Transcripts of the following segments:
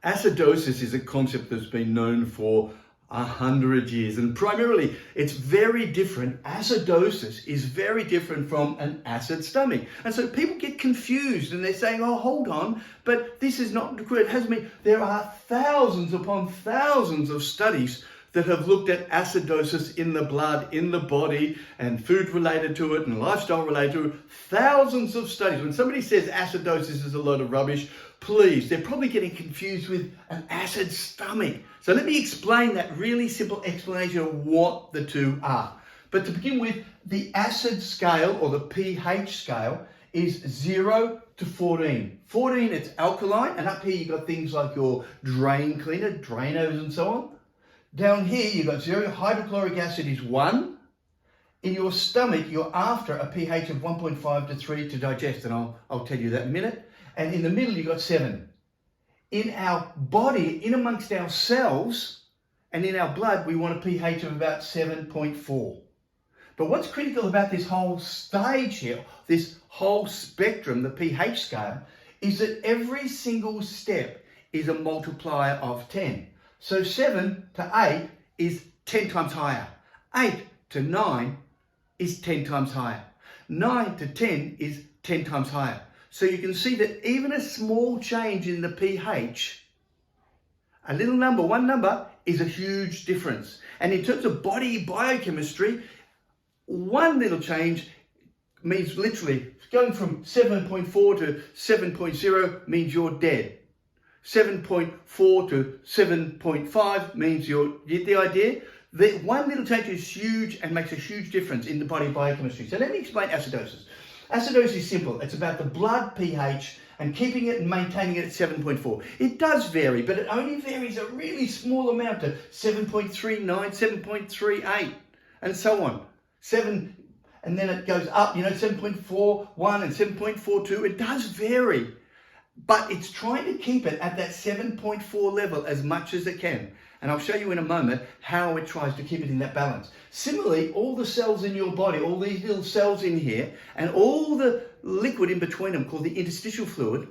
Acidosis is a concept that's been known for 100 years, and primarily it's very different. Acidosis is very different from an acid stomach. And so people get confused and they're saying, oh, hold on, but this is not good. It hasn't been. There are thousands upon thousands of studies that have looked at acidosis in the blood, in the body, and food related to it and lifestyle related to it. Thousands of studies. When somebody says acidosis is a load of rubbish, please, they're probably getting confused with an acid stomach. So let me explain that really simple explanation of what the two are. But to begin with, the acid scale or the pH scale is 0 to 14. 14, it's alkaline, and up here you've got things like your drain cleaner, Drainos and so on. Down here, you've got 0, hydrochloric acid is 1. In your stomach, you're after a pH of 1.5 to 3 to digest, and I'll tell you that in a minute. And in the middle, you've got 7. In our body, in amongst our cells, and in our blood, we want a pH of about 7.4. But what's critical about this whole stage here, this whole spectrum, the pH scale, is that every single step is a multiplier of 10. So 7 to 8 is 10 times higher. 8 to 9 is 10 times higher. 9 to 10 is 10 times higher. So you can see that even a small change in the pH, a little number, one number, is a huge difference. And in terms of body biochemistry, one little change means literally going from 7.4 to 7.0 means you're dead. 7.4 to 7.5 means you get the idea? That one little change is huge and makes a huge difference in the body biochemistry. So let me explain acidosis. Acidosis is simple. It's about the blood pH and keeping it and maintaining it at 7.4. It does vary, but it only varies a really small amount to 7.39, 7.38, and so on. 7, and then it goes up, 7.41 and 7.42. It does vary, but it's trying to keep it at that 7.4 level as much as it can. And I'll show you in a moment how it tries to keep it in that balance. Similarly, all the cells in your body, all these little cells in here, and all the liquid in between them called the interstitial fluid,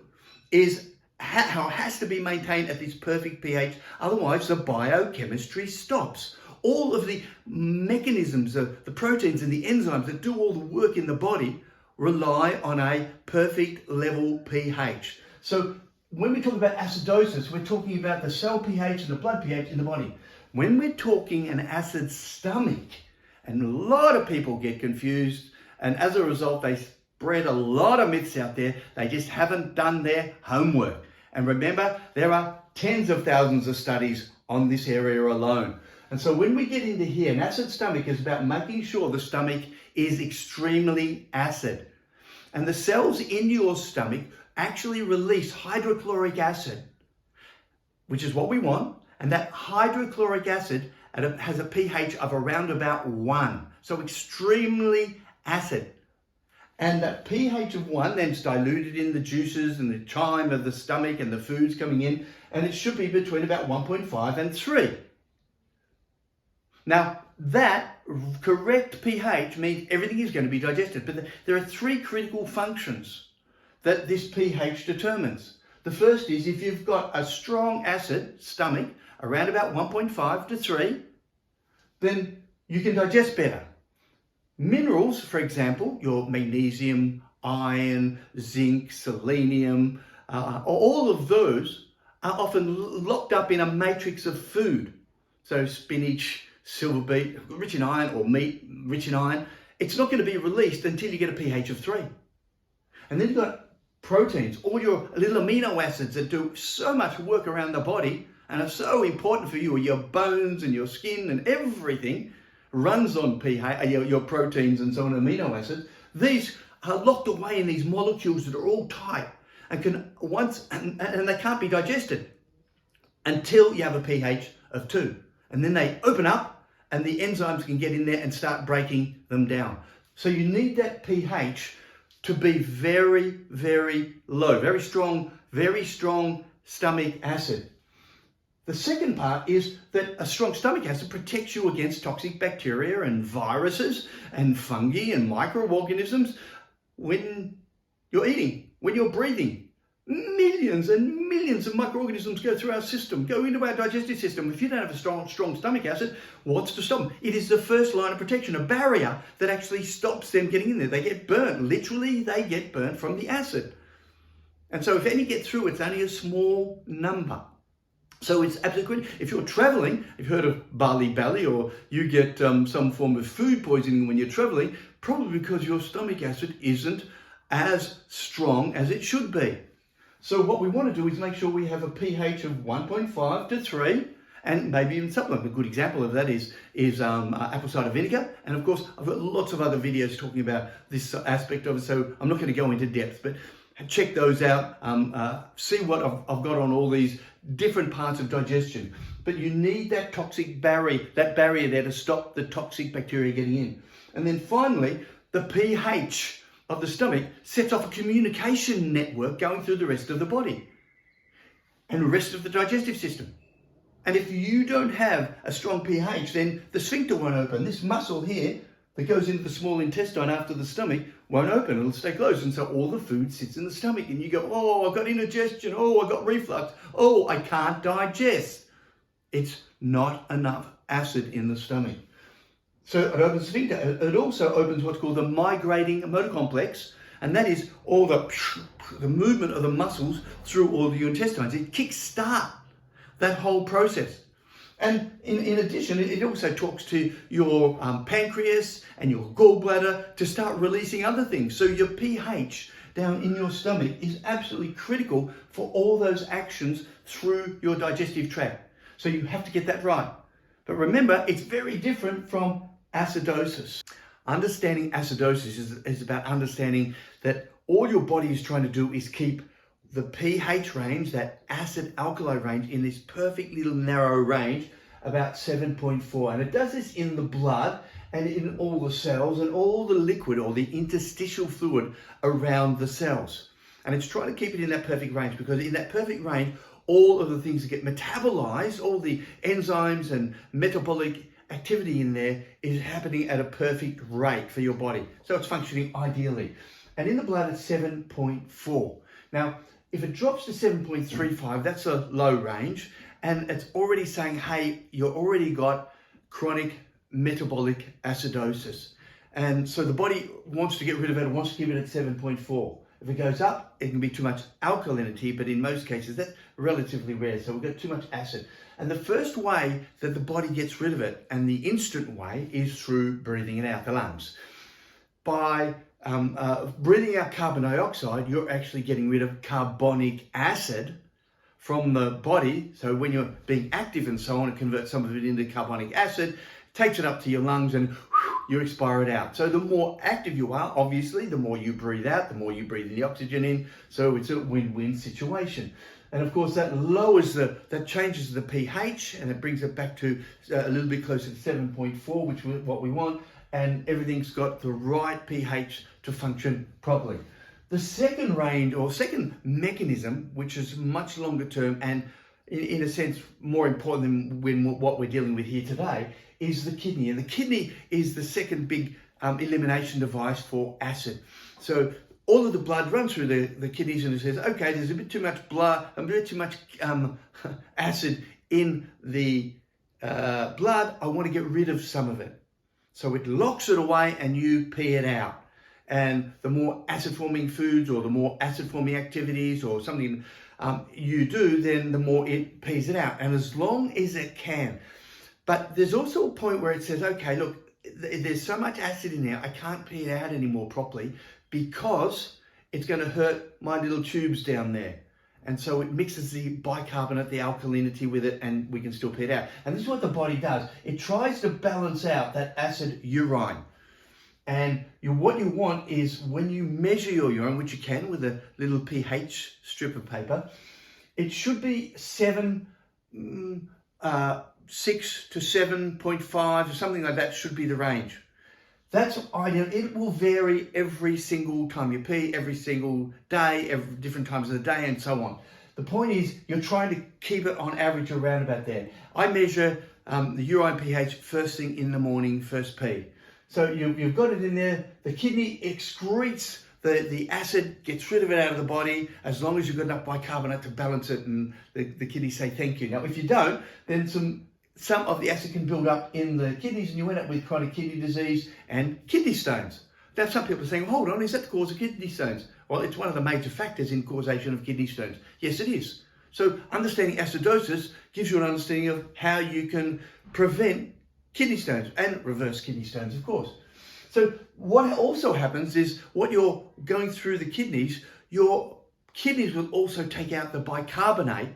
is how it has to be maintained at this perfect pH. Otherwise, the biochemistry stops. All of the mechanisms of the proteins and the enzymes that do all the work in the body rely on a perfect level pH. So when we talk about acidosis, we're talking about the cell pH and the blood pH in the body. When we're talking an acid stomach, and a lot of people get confused, and as a result, they spread a lot of myths out there. They just haven't done their homework. And remember, there are tens of thousands of studies on this area alone. And so when we get into here, an acid stomach is about making sure the stomach is extremely acid. And the cells in your stomach actually release hydrochloric acid, which is what we want. And that hydrochloric acid has a pH of around about 1. So extremely acid. And that pH of 1 then is diluted in the juices and the chyme of the stomach and the foods coming in. And it should be between about 1.5 and 3. Now, that correct pH means everything is going to be digested. But there are 3 critical functions that this pH determines. The first is if you've got a strong acid stomach, around about 1.5 to 3, then you can digest better. Minerals, for example, your magnesium, iron, zinc, selenium, all of those are often locked up in a matrix of food. So spinach, silver beet, rich in iron, or meat, rich in iron, it's not going to be released until you get a pH of 3. And then you've got proteins, all your little amino acids that do so much work around the body and are so important for you, your bones and your skin and everything runs on pH, your proteins and so on, amino acids. These are locked away in these molecules that are all tight and and they can't be digested until you have a pH of 2. And then they open up and the enzymes can get in there and start breaking them down. So you need that pH to be very, very low, very strong stomach acid. The second part is that a strong stomach acid protects you against toxic bacteria and viruses and fungi and microorganisms when you're eating, when you're breathing. Millions millions and millions of microorganisms go through our system, go into our digestive system. If you don't have a strong stomach acid, what's to stop them? It is the first line of protection, a barrier that actually stops them getting in there. They get burnt. Literally, they get burnt from the acid. And so if any get through, it's only a small number. So it's absolutely critical. If you're traveling, if you've heard of Bali Bali, or you get some form of food poisoning when you're traveling, probably because your stomach acid isn't as strong as it should be. So what we want to do is make sure we have a pH of 1.5 to 3, and maybe even supplement. A good example of that is apple cider vinegar. And of course, I've got lots of other videos talking about this aspect of it, so I'm not going to go into depth, but check those out. See what I've got on all these different parts of digestion. But you need that toxic barrier, that barrier there to stop the toxic bacteria getting in. And then finally, the pH of the stomach sets off a communication network going through the rest of the body and the rest of the digestive system. And if you don't have a strong pH, then the sphincter won't open. This muscle here that goes into the small intestine after the stomach won't open, it'll stay closed. And so all the food sits in the stomach and you go, oh, I've got indigestion, oh, I've got reflux, oh, I can't digest. It's not enough acid in the stomach. So it opens the sphincter. It also opens what's called the migrating motor complex, and that is all the movement of the muscles through all of your intestines. It kickstart that whole process. And in addition, it also talks to your pancreas and your gallbladder to start releasing other things. So your pH down in your stomach is absolutely critical for all those actions through your digestive tract. So you have to get that right. But remember, it's very different from acidosis. Understanding acidosis is about understanding that all your body is trying to do is keep the pH range, that acid-alkali range, in this perfect little narrow range, about 7.4. And it does this in the blood and in all the cells and all the liquid or the interstitial fluid around the cells. And it's trying to keep it in that perfect range, because in that perfect range, all of the things that get metabolized, all the enzymes and metabolic activity in there is happening at a perfect rate for your body. So it's functioning ideally. And in the blood, it's 7.4. Now, if it drops to 7.35, that's a low range, and it's already saying, hey, you've already got chronic metabolic acidosis. And so the body wants to get rid of it, wants to keep it at 7.4. If it goes up, it can be too much alkalinity, but in most cases, that's relatively rare. So we've got too much acid. And the first way that the body gets rid of it, and the instant way, is through breathing it out, the lungs. By breathing out carbon dioxide, you're actually getting rid of carbonic acid from the body. So when you're being active and so on, it converts some of it into carbonic acid, takes it up to your lungs, and you expire it out. So the more active you are, obviously, the more you breathe out, the more you breathe the oxygen in. So it's a win-win situation. And of course, that that changes the pH, and it brings it back to a little bit closer to 7.4, which is what we want. And everything's got the right pH to function properly. The second range, or second mechanism, which is much longer term and in a sense more important than what we're dealing with here today, is the kidney. And the kidney is the second big elimination device for acid. So all of the blood runs through the kidneys, and it says, okay, there's a bit too much blood, a bit too much acid in the blood. I want to get rid of some of it. So it locks it away and you pee it out. And the more acid-forming foods or the more acid-forming activities or something you do, then the more it pees it out. And as long as it can. But there's also a point where it says, okay, look, there's so much acid in there, I can't pee it out anymore properly because it's going to hurt my little tubes down there. And so it mixes the bicarbonate, the alkalinity with it, and we can still pee it out. And this is what the body does. It tries to balance out that acid urine. And what you want is, when you measure your urine, which you can with a little pH strip of paper, it should be 6 to 7.5 or something like that should be the range. That's ideal. It will vary every single time you pee, every single day, every different times of the day, and so on. The point is, you're trying to keep it on average around about there. I measure the urine pH first thing in the morning, first pee. So you've got it in there. The kidney excretes the acid gets rid of it out of the body as long as you've got enough bicarbonate to balance it, and the kidneys say thank you. Now, if you don't, then some of the acid can build up in the kidneys and you end up with chronic kidney disease and kidney stones. Now, some people are saying, hold on, is that the cause of kidney stones? Well, it's one of the major factors in causation of kidney stones. Yes, it is. So understanding acidosis gives you an understanding of how you can prevent kidney stones and reverse kidney stones, of course. So what also happens is what you're going through the kidneys, your kidneys will also take out the bicarbonate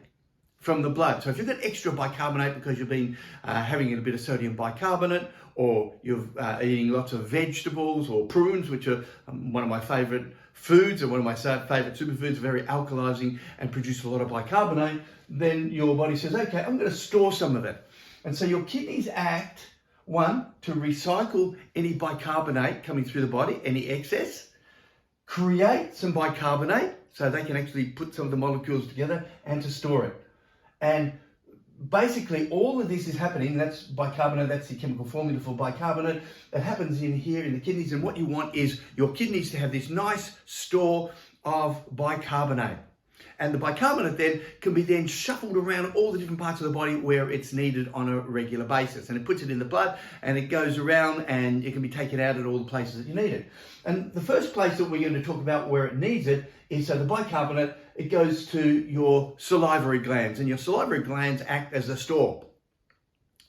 from the blood. So if you've got extra bicarbonate because you've been having a bit of sodium bicarbonate, or you're eating lots of vegetables or prunes, which are one of my favorite foods and one of my favorite superfoods, very alkalizing and produce a lot of bicarbonate, then your body says, okay, I'm going to store some of it. And so your kidneys act, one, to recycle any bicarbonate coming through the body, any excess, create some bicarbonate so they can actually put some of the molecules together, and to store it. And basically all of this is happening, that's bicarbonate, that's the chemical formula for bicarbonate, that happens in here in the kidneys. And what you want is your kidneys to have this nice store of bicarbonate. And the bicarbonate then can be then shuffled around all the different parts of the body where it's needed on a regular basis. And it puts it in the blood and it goes around and it can be taken out at all the places that you need it. And the first place that we're going to talk about where it needs it is, so the bicarbonate, it goes to your salivary glands, and your salivary glands act as a store.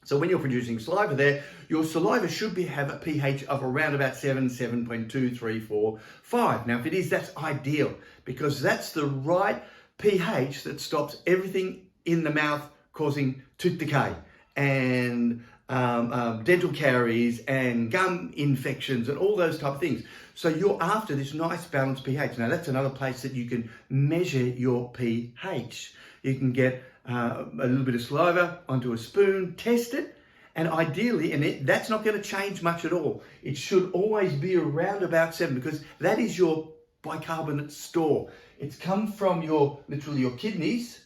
So when you're producing saliva there, your saliva should have a pH of around about 7.2, 3, 4, 5. Now, if it is, that's ideal, because that's the right pH that stops everything in the mouth causing tooth decay and dental caries and gum infections and all those type of things. So you're after this nice balanced pH. Now, that's another place that you can measure your pH. You can get a little bit of saliva onto a spoon, test it, and ideally, that's not going to change much at all. It should always be around about 7, because that is your bicarbonate store. It's come from literally your kidneys,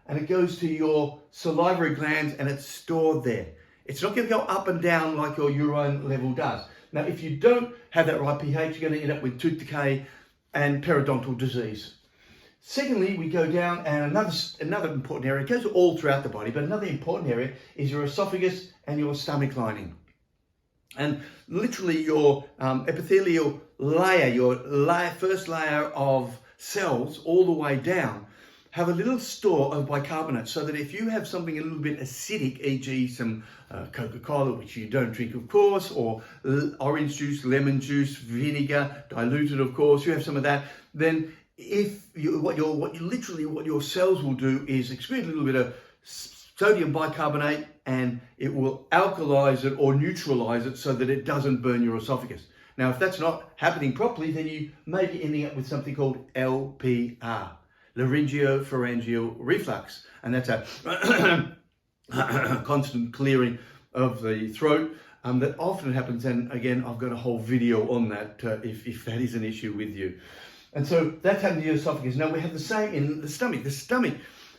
and it goes to your salivary glands and it's stored there. It's not going to go up and down like your urine level does. Now, if you don't have that right pH, you're going to end up with tooth decay and periodontal disease. Secondly, we go down, and another important area, it goes all throughout the body, but another important area is your esophagus and your stomach lining. And literally your epithelial layer, first layer of cells all the way down, have a little store of bicarbonate, so that if you have something a little bit acidic, e.g. some Coca-Cola, which you don't drink, of course, or orange juice, lemon juice, vinegar, diluted, of course, you have some of that, then what your cells will do is experience a little bit of sodium bicarbonate, and it will alkalize it or neutralize it so that it doesn't burn your esophagus. Now, if that's not happening properly, then you may be ending up with something called LPR, laryngopharyngeal reflux, and that's a constant clearing of the throat that often happens. And again, I've got a whole video on that if that is an issue with you. And so that's happening to your esophagus. Now, we have the same in the stomach. The stomach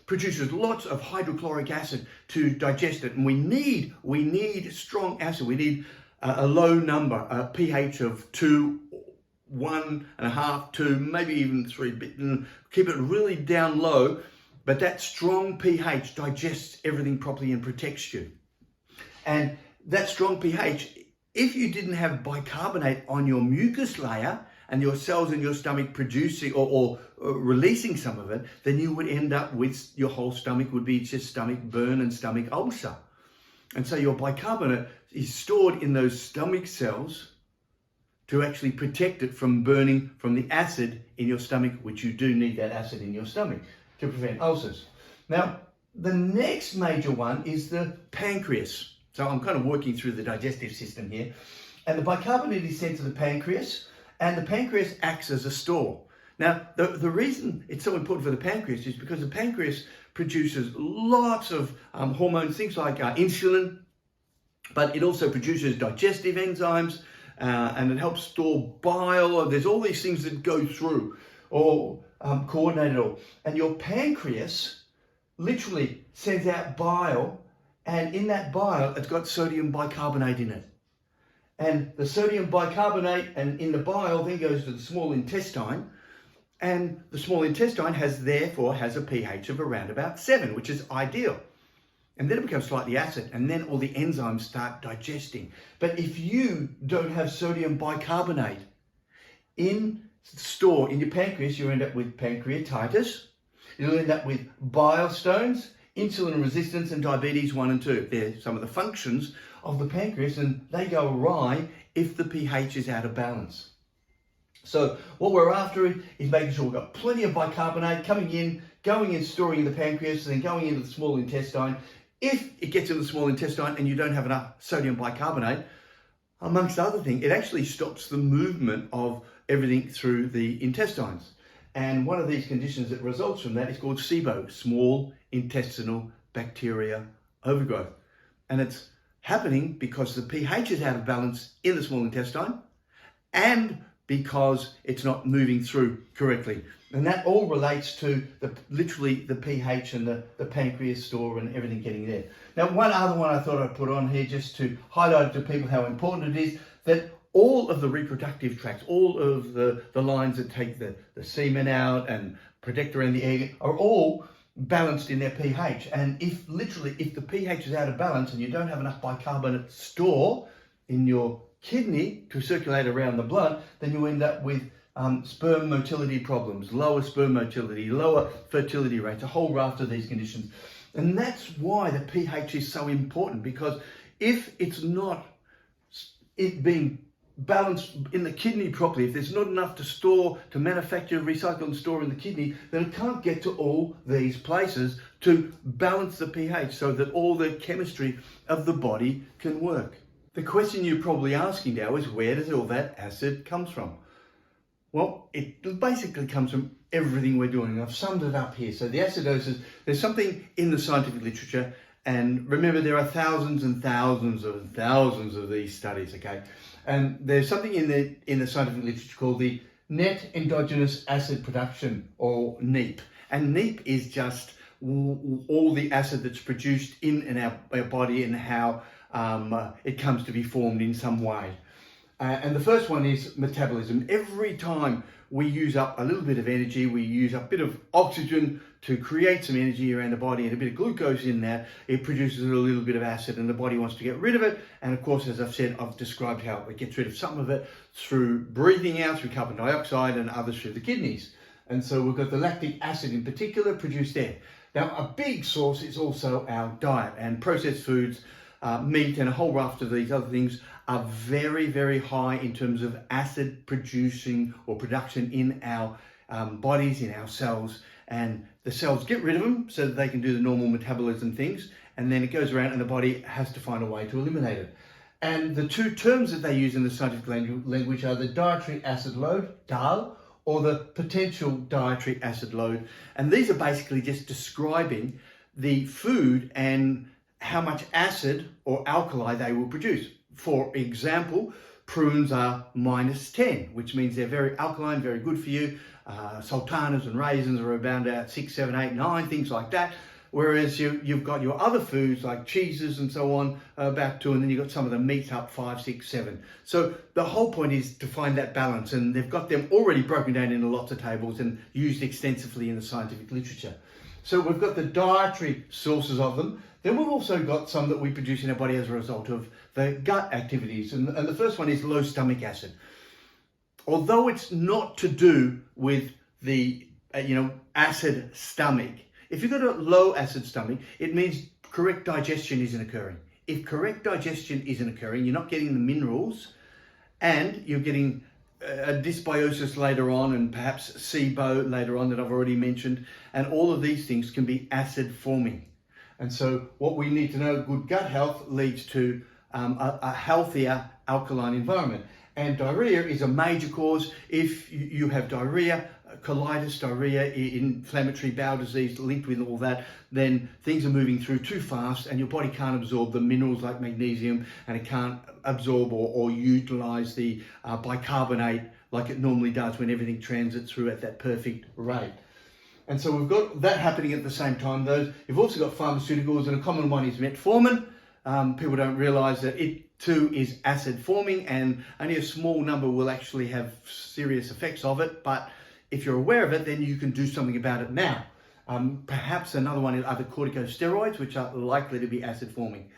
produces lots of hydrochloric acid to digest it, and we need strong acid. We need a low number, a pH of 2, 1.5, 2, maybe even 3, keep it really down low, but that strong pH digests everything properly and protects you. And that strong pH, if you didn't have bicarbonate on your mucus layer and your cells in your stomach producing or releasing some of it, then you would end up with, your whole stomach would be just stomach burn and stomach ulcer. And so your bicarbonate is stored in those stomach cells to actually protect it from burning from the acid in your stomach, which you do need that acid in your stomach to prevent ulcers. Now, the next major one is the pancreas. So I'm kind of working through the digestive system here. And the bicarbonate is sent to the pancreas, and the pancreas acts as a store. Now, the reason it's so important for the pancreas is because the pancreas produces lots of hormones, things like insulin, but it also produces digestive enzymes, and it helps store bile. There's all these things that go through or coordinate it all. And your pancreas literally sends out bile, and in that bile, it's got sodium bicarbonate in it. And the sodium bicarbonate and in the bile then goes to the small intestine. And the small intestine therefore has a pH of around about 7, which is ideal. And then it becomes slightly acid, and then all the enzymes start digesting. But if you don't have sodium bicarbonate in store in your pancreas, you end up with pancreatitis. You'll end up with bile stones, insulin resistance, and diabetes 1 and 2. They're some of the functions of the pancreas, and they go awry if the pH is out of balance. So what we're after is making sure we've got plenty of bicarbonate coming in, going in, storing in the pancreas, and then going into the small intestine. If it gets in the small intestine and you don't have enough sodium bicarbonate, amongst other things, it actually stops the movement of everything through the intestines. And one of these conditions that results from that is called SIBO, small intestinal bacteria overgrowth. And it's happening because the pH is out of balance in the small intestine and because it's not moving through correctly. And that all relates to literally the pH and the pancreas store and everything getting there. Now, one other one I thought I'd put on here just to highlight to people how important it is that all of the reproductive tracts, all of the lines that take the semen out and protect around the egg are all balanced in their pH. And if the pH is out of balance and you don't have enough bicarbonate store in your kidney to circulate around the blood, then you end up with sperm motility problems, lower sperm motility, lower fertility rates, a whole raft of these conditions. And that's why the pH is so important, because if it's not being balanced in the kidney properly, if there's not enough to store, to manufacture, recycle and store in the kidney, then it can't get to all these places to balance the pH so that all the chemistry of the body can work. The question you're probably asking now is, where does all that acid comes from? Well, it basically comes from everything we're doing. I've summed it up here. So the acidosis, there's something in the scientific literature, and remember there are thousands and thousands of these studies, okay? And there's something in the scientific literature called the net endogenous acid production, or NEAP. And NEAP is just all the acid that's produced in our body and how it comes to be formed in some way. And the first one is metabolism. Every time we use up a little bit of energy, we use up a bit of oxygen to create some energy around the body and a bit of glucose in that, it produces a little bit of acid and the body wants to get rid of it. And of course, as I've said, I've described how it gets rid of some of it through breathing out, through carbon dioxide, and others through the kidneys. And so we've got the lactic acid in particular produced there. Now, a big source is also our diet, and processed foods, meat and a whole raft of these other things are very, very high in terms of acid producing or production in our bodies, in our cells. And the cells get rid of them so that they can do the normal metabolism things. And then it goes around and the body has to find a way to eliminate it. And the two terms that they use in the scientific language are the dietary acid load, DAL, or the potential dietary acid load. And these are basically just describing the food and how much acid or alkali they will produce. For example, prunes are -10, which means they're very alkaline, very good for you. Sultanas and raisins are around about 6, 7, 8, 9, things like that. Whereas you've got your other foods like cheeses and so on about 2, and then you've got some of the meats up 5, 6, 7. So the whole point is to find that balance, and they've got them already broken down into lots of tables and used extensively in the scientific literature. So we've got the dietary sources of them. Then we've also got some that we produce in our body as a result of the gut activities. And the first one is low stomach acid. Although it's not to do with the acid stomach, if you've got a low acid stomach, it means correct digestion isn't occurring. If correct digestion isn't occurring, you're not getting the minerals, and you're getting a dysbiosis later on, and perhaps SIBO later on that I've already mentioned, and all of these things can be acid forming. And so what we need to know, good gut health leads to a healthier alkaline environment. And diarrhea is a major cause. If you have diarrhea, colitis, diarrhea, inflammatory bowel disease linked with all that, then things are moving through too fast and your body can't absorb the minerals like magnesium, and it can't absorb or utilize the bicarbonate like it normally does when everything transits through at that perfect rate. And so we've got that happening at the same time. You've also got pharmaceuticals, and a common one is metformin. People don't realize that it too is acid forming, and only a small number will actually have serious effects of it. But if you're aware of it, then you can do something about it now. Perhaps another one is other corticosteroids, which are likely to be acid forming.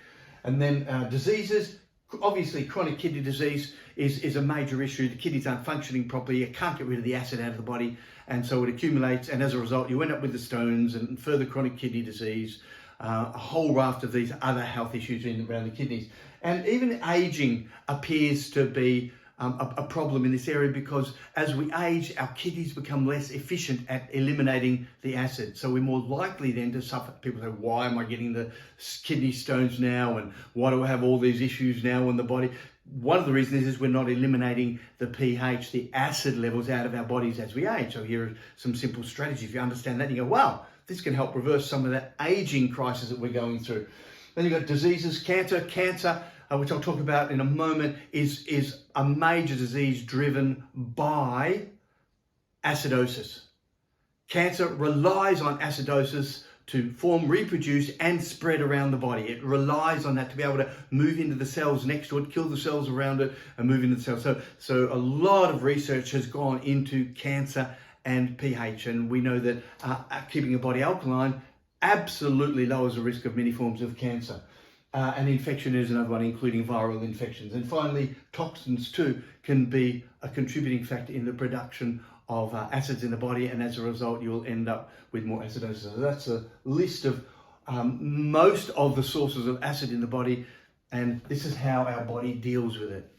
And then diseases. Obviously, chronic kidney disease is a major issue. The kidneys aren't functioning properly. You can't get rid of the acid out of the body, and so it accumulates, and as a result, you end up with the stones and further chronic kidney disease, a whole raft of these other health issues around the kidneys. And even aging appears to be a problem in this area, because as we age, our kidneys become less efficient at eliminating the acid. So we're more likely then to suffer. People say, why am I getting the kidney stones now? And why do I have all these issues now in the body? One of the reasons is we're not eliminating the pH, the acid levels out of our bodies as we age. So here are some simple strategies. If you understand that, you go, wow, this can help reverse some of that aging crisis that we're going through. Then you've got diseases, cancer, which I'll talk about in a moment, is a major disease driven by acidosis. Cancer relies on acidosis to form, reproduce, and spread around the body. It relies on that to be able to move into the cells next to it, kill the cells around it, and move into the cells. So a lot of research has gone into cancer and pH, and we know that keeping your body alkaline absolutely lowers the risk of many forms of cancer. And infection is another one, including viral infections. And finally, toxins too can be a contributing factor in the production of acids in the body, and as a result, you'll end up with more acidosis. So that's a list of most of the sources of acid in the body, and this is how our body deals with it.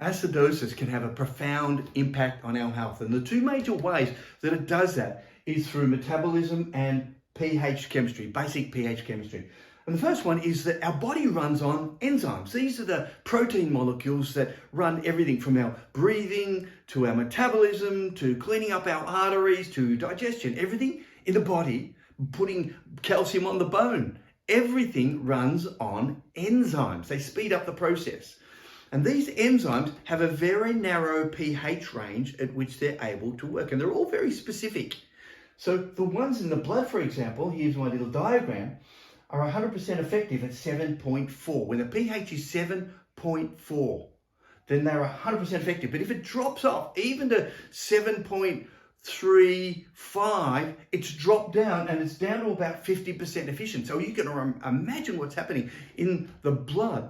Acidosis can have a profound impact on our health, and the two major ways that it does that is through metabolism and pH chemistry, basic pH chemistry. And the first one is that our body runs on enzymes. These are the protein molecules that run everything from our breathing to our metabolism to cleaning up our arteries to digestion. Everything in the body, putting calcium on the bone, everything runs on enzymes. They speed up the process. And these enzymes have a very narrow pH range at which they're able to work. And they're all very specific. So the ones in the blood, for example, here's my little diagram, are 100% effective at 7.4. When the pH is 7.4, then they're 100% effective. But if it drops off, even to 7.35, it's dropped down, and it's down to about 50% efficient. So you can imagine what's happening in the blood,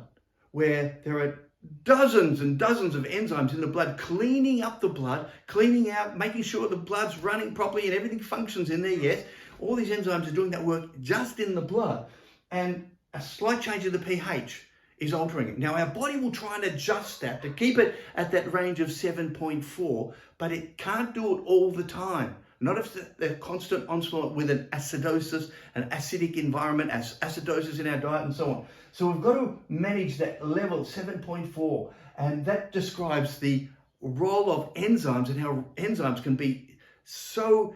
where there are dozens and dozens of enzymes in the blood, cleaning up the blood, cleaning out, making sure the blood's running properly and everything functions in there, yes. All these enzymes are doing that work just in the blood, and a slight change in the pH is altering it. Now, our body will try and adjust that to keep it at that range of 7.4, but it can't do it all the time. Not if the constant onslaught with an acidosis, an acidic environment, acidosis in our diet and so on. So we've got to manage that level 7.4, and that describes the role of enzymes and how enzymes can be so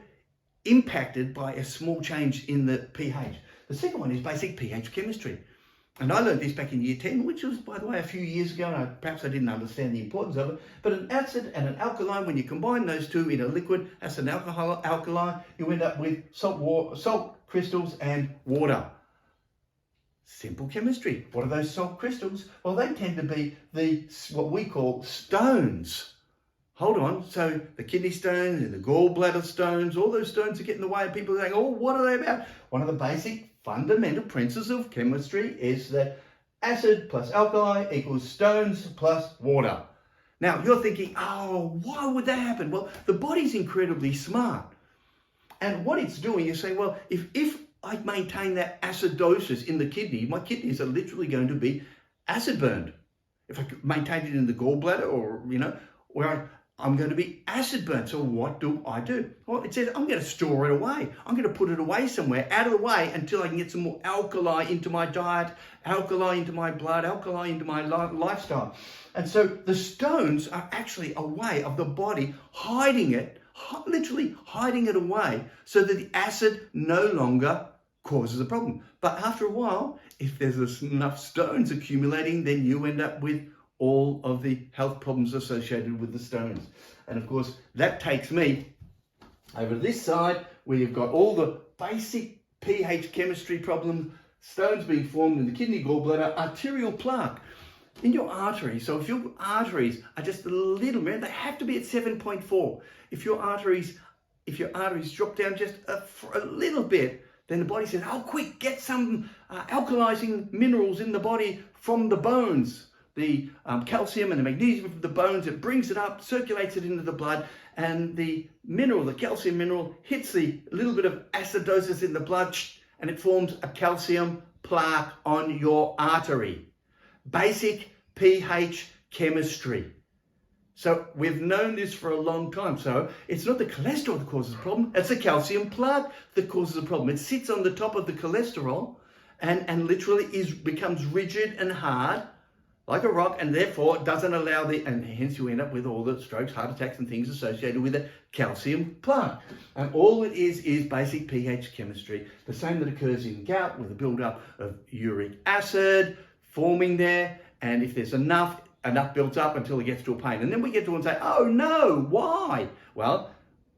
impacted by a small change in the pH. The second one is basic pH chemistry. And I learned this back in year 10, which was, by the way, a few years ago, and perhaps I didn't understand the importance of it. But an acid and an alkaline, when you combine those two in a liquid, acid and alkaline, you end up with salt crystals and water. Simple chemistry. What are those salt crystals? Well, they tend to be what we call stones. Hold on, so the kidney stones and the gallbladder stones, all those stones are getting in the way, and people are saying, oh, what are they about? One of the basic fundamental principles of chemistry is that acid plus alkali equals stones plus water. Now, you're thinking, oh, why would that happen? Well, the body's incredibly smart. And what it's doing is saying, well, if I maintain that acidosis in the kidney, my kidneys are literally going to be acid burned. If I maintain it in the gallbladder or, where I'm going to be acid burnt. So what do? Well, it says I'm going to store it away. I'm going to put it away somewhere, out of the way, until I can get some more alkali into my diet, alkali into my blood, alkali into my lifestyle. And so the stones are actually a way of the body hiding it, literally hiding it away, so that the acid no longer causes a problem. But after a while, if there's enough stones accumulating, then you end up with all of the health problems associated with the stones. And of course, that takes me over this side, where you've got all the basic pH chemistry problems stones being formed in the kidney, gallbladder, arterial plaque in your arteries. So if your arteries are just a little bit, they have to be at 7.4. If your arteries drop down just for a little bit, then the body says, oh, quick, get some alkalizing minerals in the body from the bones. The calcium and the magnesium from the bones, it brings it up, circulates it into the blood, and the mineral, the calcium mineral, hits the little bit of acidosis in the blood, and it forms a calcium plaque on your artery. Basic pH chemistry. So we've known this for a long time. So it's not the cholesterol that causes the problem, it's the calcium plaque that causes the problem. It sits on the top of the cholesterol and literally becomes rigid and hard like a rock, and therefore doesn't allow and hence you end up with all the strokes, heart attacks and things associated with a calcium plaque. And all it is basic pH chemistry, the same that occurs in gout with a build-up of uric acid forming there, and if there's enough builds up until it gets to a pain. And then we get to and say, oh no, why? Well,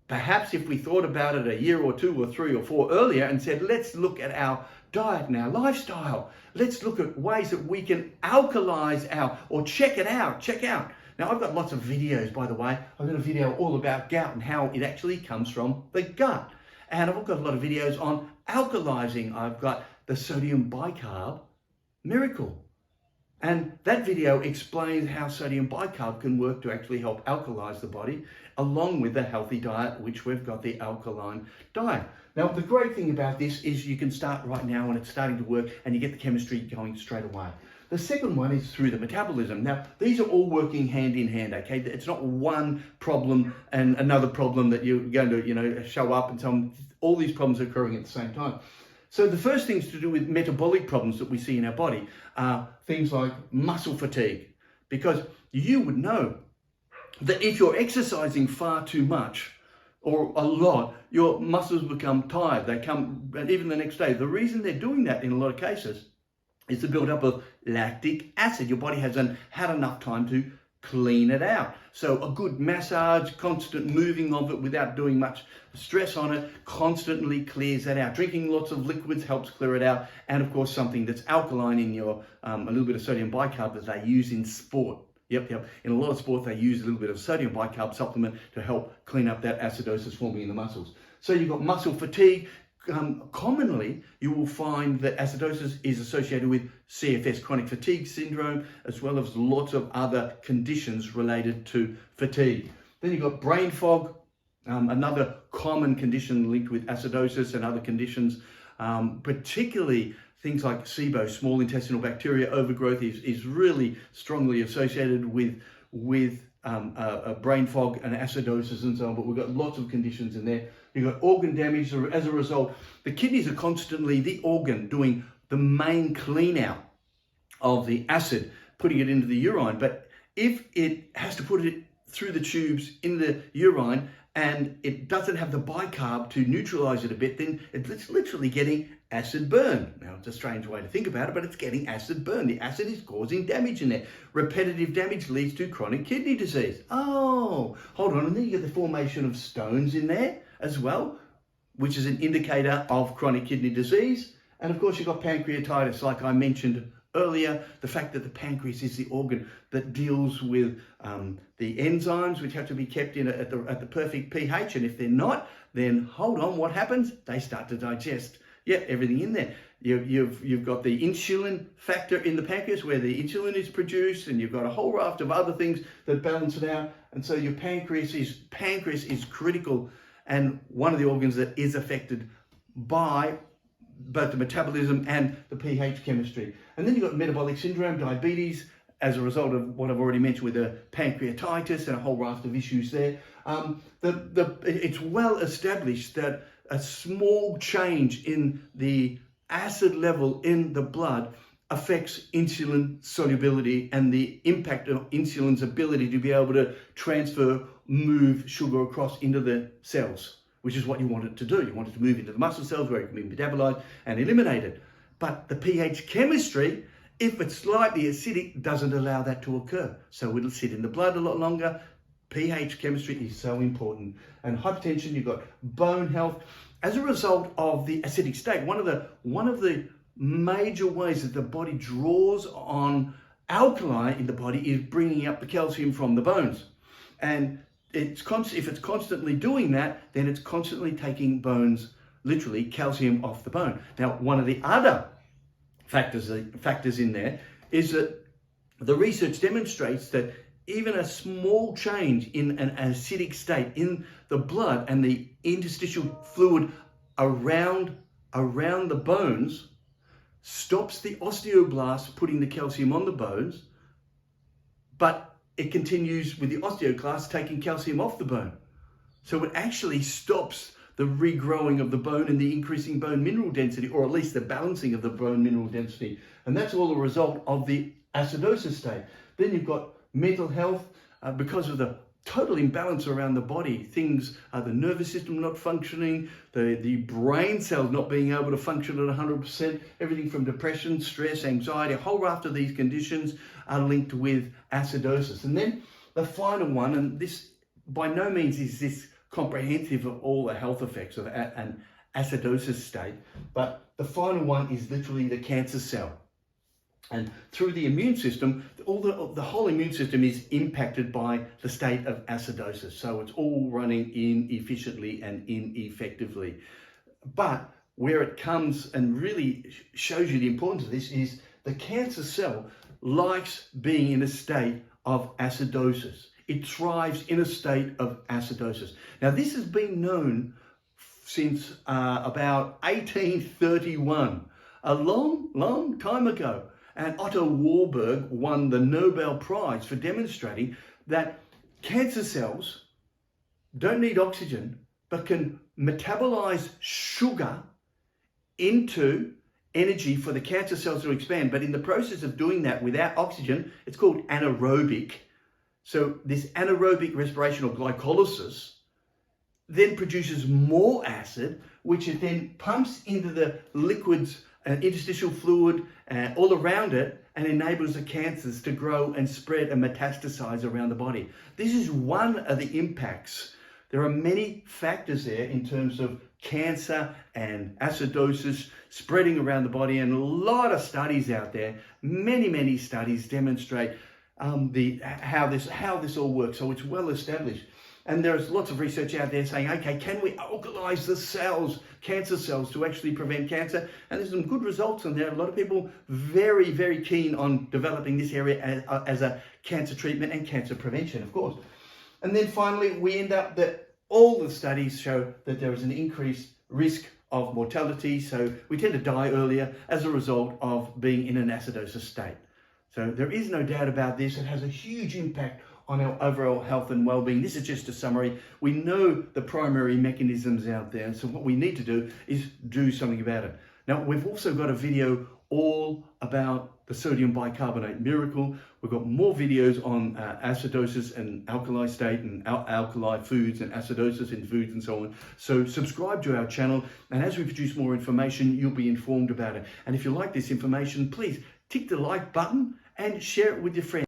perhaps if we thought about it a year or 2 or 3 or 4 earlier and said, let's look at our diet and our lifestyle. Let's look at ways that we can alkalize or check out. Now, I've got lots of videos, by the way. I've got a video all about gout and how it actually comes from the gut. And I've got a lot of videos on alkalizing. I've got the sodium bicarb miracle. And that video explains how sodium bicarb can work to actually help alkalize the body, along with the healthy diet, which we've got the alkaline diet. Now, the great thing about this is you can start right now and it's starting to work and you get the chemistry going straight away. The second one is through the metabolism. Now, these are all working hand in hand, okay? It's not one problem and another problem that you're going to, show up and so on. All these problems are occurring at the same time. So the first things to do with metabolic problems that we see in our body are things like muscle fatigue, because you would know that if you're exercising far too much or a lot, your muscles become tired. They come, and even the next day. The reason they're doing that in a lot of cases is the buildup of lactic acid. Your body hasn't had enough time to clean it out. So a good massage, constant moving of it without doing much stress on it, constantly clears that out. Drinking lots of liquids helps clear it out. And of course, something that's alkaline in your, a little bit of sodium bicarb that they use in sport. Yep. In a lot of sports, they use a little bit of sodium bicarb supplement to help clean up that acidosis forming in the muscles. So you've got muscle fatigue. Commonly, you will find that acidosis is associated with CFS, chronic fatigue syndrome, as well as lots of other conditions related to fatigue. Then you've got brain fog, another common condition linked with acidosis and other conditions, particularly things like SIBO, small intestinal bacteria overgrowth, is really strongly associated with brain fog and acidosis and so on, but we've got lots of conditions in there. You've got organ damage as a result. The kidneys are constantly the organ doing the main clean out of the acid, putting it into the urine. But if it has to put it through the tubes in the urine and it doesn't have the bicarb to neutralize it a bit, then it's literally getting acid burn. Now, it's a strange way to think about it, but it's getting acid burn. The acid is causing damage in there. Repetitive damage leads to chronic kidney disease. Oh, hold on. And then you get the formation of stones in there as well, which is an indicator of chronic kidney disease. And of course, you've got pancreatitis, like I mentioned earlier, the fact that the pancreas is the organ that deals with the enzymes, which have to be kept in at the perfect pH. And if they're not, then hold on, what happens? They start to digest everything in there. You've got the insulin factor in the pancreas where the insulin is produced, and you've got a whole raft of other things that balance it out. And so your pancreas is critical and one of the organs that is affected by both the metabolism and the pH chemistry. And then you've got metabolic syndrome, diabetes, as a result of what I've already mentioned with the pancreatitis and a whole raft of issues there. It's well established that a small change in the acid level in the blood affects insulin solubility and the impact of insulin's ability to be able to move sugar across into the cells, which is what you want it to do. You want it to move into the muscle cells where it can be metabolized and eliminated. But the pH chemistry, if it's slightly acidic, doesn't allow that to occur. So it'll sit in the blood a lot longer. pH chemistry is so important. And hypertension, you've got bone health. As a result of the acidic state, one of the major ways that the body draws on alkali in the body is bringing up the calcium from the bones. And if it's constantly doing that, then it's constantly taking bones, literally calcium off the bone. Now, one of the other factors in there is that the research demonstrates that even a small change in an acidic state in the blood and the interstitial fluid around the bones stops the osteoblasts putting the calcium on the bones, but it continues with the osteoclasts taking calcium off the bone. So it actually stops the regrowing of the bone and the increasing bone mineral density, or at least the balancing of the bone mineral density. And that's all a result of the acidosis state. Then you've got mental health because of the total imbalance around the body. Things, the nervous system not functioning, the brain cells not being able to function at 100%, everything from depression, stress, anxiety, a whole raft of these conditions are linked with acidosis. And then the final one, and this by no means is this comprehensive of all the health effects of an acidosis state, but the final one is literally the cancer cell. And through the immune system, the whole immune system is impacted by the state of acidosis. So it's all running inefficiently and ineffectively. But where it comes and really shows you the importance of this is the cancer cell likes being in a state of acidosis. It thrives in a state of acidosis. Now, this has been known since about 1831, a long, long time ago. And Otto Warburg won the Nobel Prize for demonstrating that cancer cells don't need oxygen, but can metabolize sugar into energy for the cancer cells to expand. But in the process of doing that without oxygen, it's called anaerobic. So this anaerobic respiration or glycolysis then produces more acid, which it then pumps into the liquids and interstitial fluid all around it and enables the cancers to grow and spread and metastasize around the body. This is one of the impacts. There are many factors there in terms of cancer and acidosis spreading around the body, and a lot of studies out there, many studies demonstrate how this all works. So it's well established. And there's lots of research out there saying, okay, can we alkalize the cells, cancer cells, to actually prevent cancer? And there's some good results on there. A lot of people very keen on developing this area as a cancer treatment and cancer prevention, of course. And then finally, we end up that all the studies show that there is an increased risk of mortality. So we tend to die earlier as a result of being in an acidosis state. So there is no doubt about this. It has a huge impact on our overall health and well-being. This is just a summary. We know the primary mechanisms out there, so what we need to do is do something about it. Now, we've also got a video all about the sodium bicarbonate miracle. We've got more videos on acidosis and alkali state and alkali foods and acidosis in foods and so on. So subscribe to our channel, and as we produce more information, you'll be informed about it. And if you like this information, please tick the like button and share it with your friends.